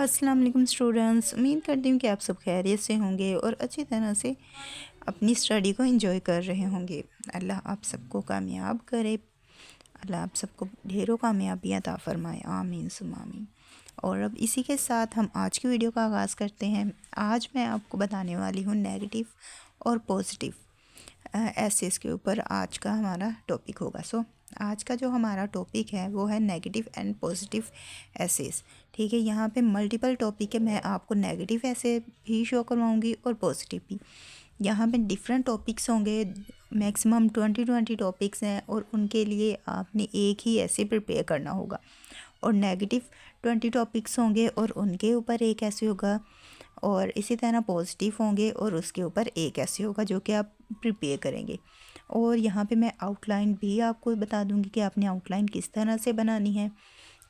अस्सलाम वालेकुम स्टूडेंट्स, उम्मीद करती हूँ कि आप सब खैरियत से होंगे और अच्छी तरह से अपनी स्टडी को एंजॉय कर रहे होंगे। अल्लाह आप सबको कामयाब करे, अल्लाह आप सबको ढेरों कामयाबियाँ अता फरमाए, आमीन सुम्मा आमीन। और अब इसी के साथ हम आज की वीडियो का आगाज़ करते हैं। आज मैं आपको बताने वाली हूँ नेगेटिव और पॉजिटिव एसेस के ऊपर आज का हमारा टॉपिक होगा। आज का जो हमारा टॉपिक है वो है नेगेटिव एंड पॉजिटिव एसेस। ठीक है, यहाँ पे मल्टीपल टॉपिक है, मैं आपको नेगेटिव ऐसे भी शो करवाऊँगी और पॉजिटिव भी। यहाँ पे डिफरेंट टॉपिक्स होंगे, मैक्सिमम 20 टॉपिक्स हैं और उनके लिए आपने एक ही ऐसे प्रिपेयर करना होगा। और नेगेटिव 20 टॉपिक्स होंगे और उनके ऊपर एक ऐसे होगा, और इसी तरह पॉजिटिव होंगे और उसके ऊपर एक ऐसे होगा जो कि आप प्रिपेयर करेंगे। और यहाँ पे मैं आउटलाइन भी आपको बता दूँगी कि आपने आउटलाइन किस तरह से बनानी है,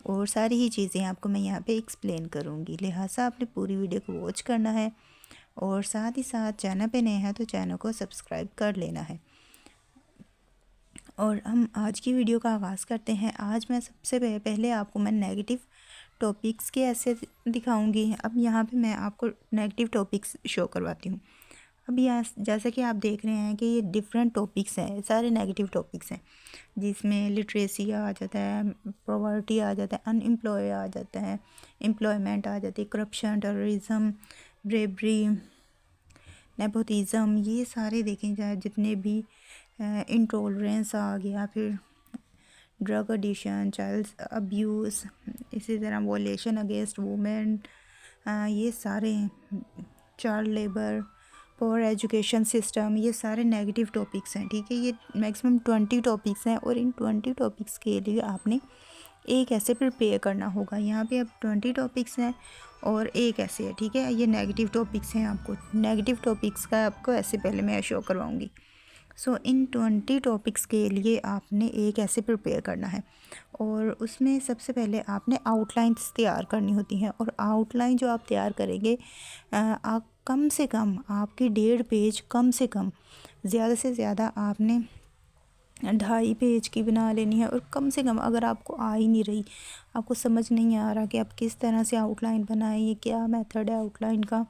और सारी ही चीज़ें आपको मैं यहाँ पे एक्सप्लेन करूँगी। लिहाजा आपने पूरी वीडियो को वॉच करना है और साथ ही साथ चैनल पे नए हैं तो चैनल को सब्सक्राइब कर लेना है। और हम आज की वीडियो का आगाज़ करते हैं। आज मैं सबसे पहले आपको मैं नेगेटिव टॉपिक्स के ऐसे दिखाऊंगी। अब यहाँ पे मैं आपको नेगेटिव टॉपिक्स शो करवाती हूँ। अब यहाँ जैसे कि आप देख रहे हैं कि ये डिफरेंट टॉपिक्स हैं, सारे नेगेटिव टॉपिक्स हैं, जिसमें लिटरेसी आ जाता है, पॉवर्टी आ जाता है, अनएम्प्लॉय आ जाता है, एम्प्लॉयमेंट आ जाती है, करप्शन, टेररिज्म, ब्रेवरी, नेपोटिज़म, ये सारे देखें जाए जितने भी, इंटॉलरेंस आ गया, फिर ड्रग एडिक्शन, चाइल्ड अब्यूज़, इसी तरह वॉयलेशन अगेंस्ट वुमेन, ये सारे, child labour, poor education system, ये सारे नेगेटिव टॉपिक्स हैं। ठीक है, ये मैक्सिमम 20 टॉपिक्स हैं और इन 20 टॉपिक्स के लिए आपने एक ऐसे प्रिपेयर करना होगा। यहाँ पे अब 20 टॉपिक्स हैं और एक ऐसे है। ठीक है, ये नेगेटिव टॉपिक्स हैं। आपको नेगेटिव टॉपिक्स का आपको ऐसे पहले मैं शो करवाऊँगी। इन 20 टॉपिक्स के लिए आपने एक ऐसे प्रिपेयर करना है, और उसमें सबसे पहले आपने आउटलाइंस तैयार करनी होती हैं। और आउटलाइन जो आप तैयार करेंगे, आप कम से कम आपकी 1.5 पेज, कम से कम ज़्यादा से ज़्यादा आपने 2.5 पेज की बना लेनी है। और कम से कम अगर आपको आ ही नहीं रही, आपको समझ नहीं आ रहा कि आप किस तरह से आउटलाइन बनाएं, ये क्या मेथड है आउटलाइन का,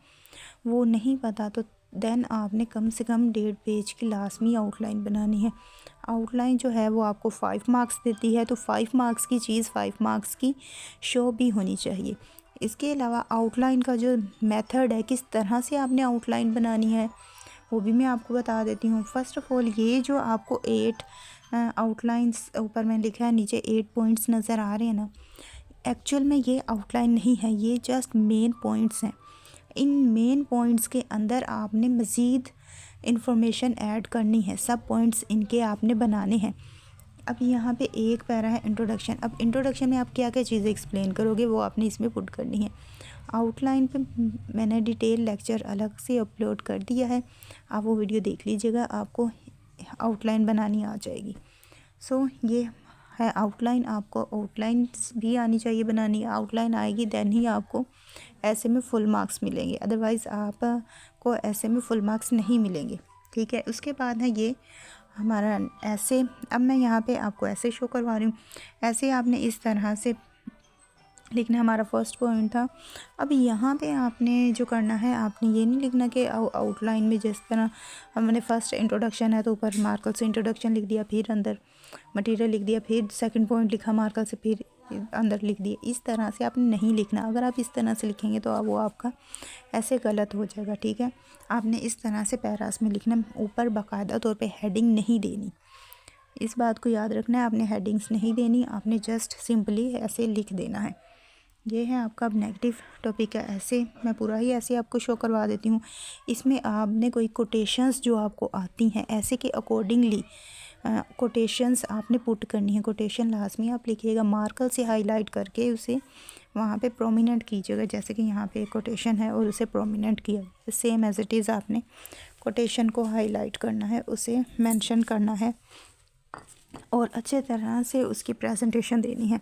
वो नहीं पता, तो देन आपने कम से कम 1.5 पेज की लाजमी आउटलाइन बनानी है। आउटलाइन जो है वो आपको 5 मार्क्स देती है, तो 5 मार्क्स की चीज़ 5 मार्क्स की शो भी होनी चाहिए। इसके अलावा आउटलाइन का जो मेथड है, किस तरह से आपने आउटलाइन बनानी है, वो भी मैं आपको बता देती हूँ। फ़र्स्ट ऑफ़ ऑल, ये जो आपको 8 आउटलाइंस ऊपर में लिखा है, नीचे 8 पॉइंट्स नज़र आ रहे हैं ना, एक्चुअल में ये आउटलाइन नहीं है, ये जस्ट मेन पॉइंट्स हैं। इन मेन पॉइंट्स के अंदर आपने मज़ीद इंफॉर्मेशन ऐड करनी है, सब पॉइंट्स इनके आपने बनाने हैं। अब यहाँ पे एक पैरा है इंट्रोडक्शन। अब इंट्रोडक्शन में आप क्या क्या चीज़ें एक्सप्लेन करोगे वो आपने इसमें पुट करनी है। आउटलाइन पे मैंने डिटेल लेक्चर अलग से अपलोड कर दिया है, आप वो वीडियो देख लीजिएगा, आपको आउटलाइन बनानी आ जाएगी। ये है आउटलाइन। आपको आउटलाइंस भी आनी चाहिए बनानी। आउटलाइन आएगी देन ही आपको ऐसे में फुल मार्क्स मिलेंगे, अदरवाइज़ आपको ऐसे में फुल मार्क्स नहीं मिलेंगे। ठीक है, उसके बाद है ये हमारा ऐसे। अब मैं यहाँ पे आपको ऐसे शो करवा रही हूँ। ऐसे आपने इस तरह से लिखना, हमारा फर्स्ट पॉइंट था। अब यहाँ पे आपने जो करना है, आपने ये नहीं लिखना कि आउटलाइन में जिस तरह हमने फर्स्ट इंट्रोडक्शन है तो ऊपर मार्कल से इंट्रोडक्शन लिख दिया, फिर अंदर मटेरियल लिख दिया, फिर सेकंड पॉइंट लिखा मार्कल से, फिर अंदर लिख दिया। इस तरह से आपने नहीं लिखना। अगर आप इस तरह से लिखेंगे तो वो आपका ऐसे गलत हो जाएगा। ठीक है, आपने इस तरह से पैरास में लिखना, ऊपर बाकायदा तौर पे हेडिंग नहीं देनी। इस बात को याद रखना है, आपने हेडिंग्स नहीं देनी, आपने जस्ट सिंपली ऐसे लिख देना है। ये है आपका अब नेगेटिव टॉपिक है। ऐसे मैं पूरा ही ऐसे आपको शो करवा देती हूँ। इसमें आपने कोई कोटेशंस जो आपको आती हैं ऐसे के अकॉर्डिंगली कोटेशंस आपने पुट करनी है। कोटेशन लाजमी आप लिखिएगा, मार्कर से हाईलाइट करके उसे वहाँ पे प्रोमिनेंट कीजिएगा। जैसे कि यहाँ पे कोटेशन है और उसे प्रोमिनेंट किया, सेम एज इट इज़ आपने कोटेशन को हाईलाइट करना है, उसे मेंशन करना है और अच्छे तरह से उसकी प्रेजेंटेशन देनी है।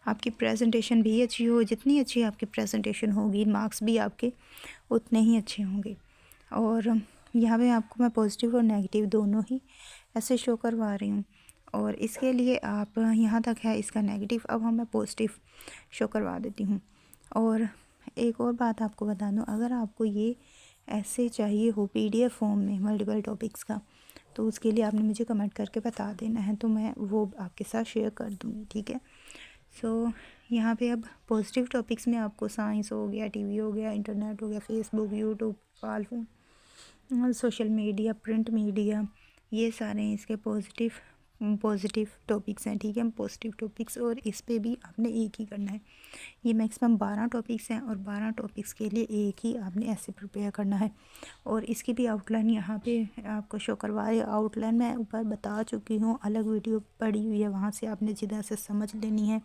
आपकी प्रेजेंटेशन भी अच्छी हो, जितनी अच्छी आपकी प्रेजेंटेशन होगी मार्क्स भी आपके उतने ही अच्छे होंगे। और यहाँ पे आपको मैं पॉजिटिव और नेगेटिव दोनों ही ऐसे शो करवा रही हूँ। और इसके लिए आप यहाँ तक है इसका नेगेटिव। अब मैं पॉजिटिव शो करवा देती हूँ। और एक और बात आपको बता दूं, अगर आपको ये ऐसे चाहिए हो PDF फॉर्म में मल्टीपल टॉपिक्स का, तो उसके लिए आपने मुझे कमेंट करके बता देना है, तो मैं वो आपके साथ शेयर कर दूँगी, ठीक है। सो यहाँ पे अब पॉजिटिव टॉपिक्स में आपको साइंस हो गया, TV हो गया, इंटरनेट हो गया, Facebook, YouTube, call phone, social media, print media, ये सारे इसके पॉजिटिव टॉपिक्स हैं, ठीक है। पॉजिटिव टॉपिक्स, और इस पे भी आपने एक ही करना है। ये मैक्सिमम 12 टॉपिक्स हैं, और 12 टॉपिक्स के लिए एक ही आपने ऐसे प्रिपेयर करना है। और इसकी भी आउटलाइन यहाँ पे आपको शो करवा रही है। आउटलाइन मैं ऊपर बता चुकी हूँ, अलग वीडियो पड़ी हुई है, वहाँ से आपने जिधर से समझ लेनी है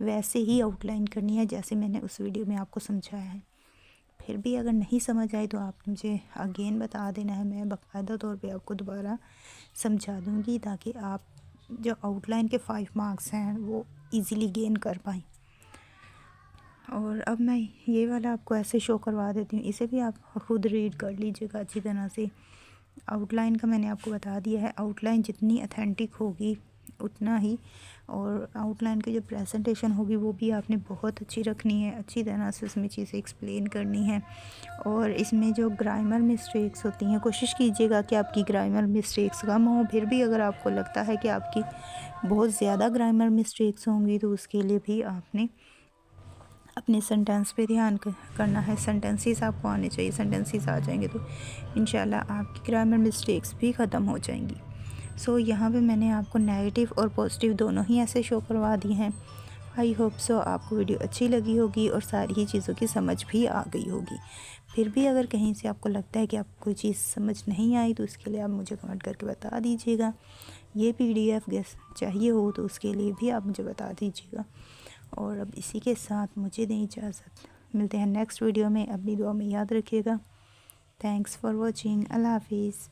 वैसे ही आउटलाइन करनी है, जैसे मैंने उस वीडियो में आपको समझाया है। फिर भी अगर नहीं समझ आई तो आप मुझे अगेन बता देना है, मैं बाकायदा तौर पे आपको दोबारा समझा दूँगी, ताकि आप जो आउटलाइन के 5 मार्क्स हैं वो इजीली गेन कर पाएँ। और अब मैं ये वाला आपको ऐसे शो करवा देती हूँ, इसे भी आप खुद रीड कर लीजिएगा अच्छी तरह से। आउटलाइन का मैंने आपको बता दिया है, आउटलाइन जितनी अथेंटिक होगी उतना ही, और आउटलाइन की जो प्रेजेंटेशन होगी वो भी आपने बहुत अच्छी रखनी है, अच्छी तरह से उसमें चीज़ें एक्सप्लेन करनी है। और इसमें जो ग्रामर मिस्टेक्स होती हैं, कोशिश कीजिएगा कि आपकी ग्रामर मिस्टेक्स कम हो। फिर भी अगर आपको लगता है कि आपकी बहुत ज़्यादा ग्रामर मिस्टेक्स होंगी, तो उसके लिए भी आपने अपने सेंटेंस पे ध्यान करना है। सेंटेंसेस आपको आने चाहिए, सेंटेंसेस आ जाएंगे तो इंशाल्लाह आपकी ग्रामर मिस्टेक्स भी ख़त्म हो जाएंगी। सो यहाँ पे मैंने आपको नेगेटिव और पॉजिटिव दोनों ही ऐसे शो करवा दिए हैं। आई होप सो आपको वीडियो अच्छी लगी होगी और सारी ही चीज़ों की समझ भी आ गई होगी। फिर भी अगर कहीं से आपको लगता है कि आपको कोई चीज़ समझ नहीं आई, तो उसके लिए आप मुझे कमेंट करके बता दीजिएगा। ये PDF गेस चाहिए हो तो उसके लिए भी आप मुझे बता दीजिएगा। और अब इसी के साथ मुझे दें इजाज़त, मिलते हैं नेक्स्ट वीडियो में। अपनी दुआ में याद रखिएगा। Thanks for watching. अल्लाह हाफिज़।